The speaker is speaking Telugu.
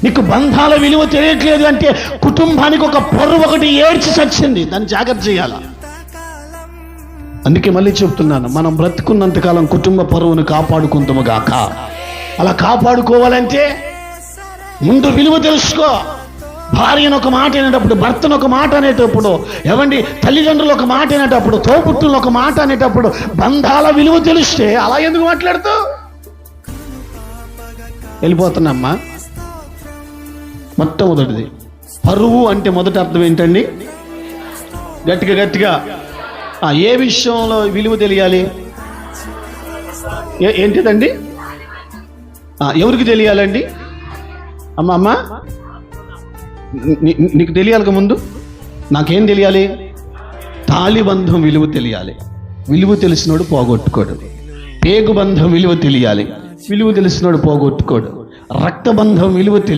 నీకు బంధాల విలువ తెలియట్లేదు అంటే కుటుంబానికి ఒక పొర్రు ఒకటి ఏడ్చి చచ్చింది, దాన్ని జాగ్రత్త చేయాల. అందుకే మళ్ళీ చెప్తున్నాను, మనం బ్రతుకున్నంతకాలం కుటుంబ పరువును కాపాడుకుంటాము గాక. అలా కాపాడుకోవాలంటే ముందు విలువ తెలుసుకో. భార్యను ఒక మాట అనేటప్పుడు, భర్తను ఒక మాట అనేటప్పుడు, ఏమండి తల్లిదండ్రులు ఒక మాట అనేటప్పుడు, తోబుట్టులు ఒక మాట అనేటప్పుడు బంధాల విలువ తెలిస్తే అలా ఎందుకు మాట్లాడుతావు? వెళ్ళిపోతున్నామ్మా. మొట్టమొదటిది పరువు అంటే మొదటి అర్థం ఏంటండి? గట్టిగా ఏ విషయంలో విలువ తెలియాలి? ఏంటిదండి? ఎవరికి తెలియాలండి? అమ్మ నీకు తెలియాలి ముందు. నాకేం తెలియాలి? తాళిబంధం విలువ తెలియాలి. విలువ తెలిసినోడు పోగొట్టుకోడు. పేగుబంధం విలువ తెలియాలి. విలువ తెలిసినోడు పోగొట్టుకోడు. రక్తబంధం విలువ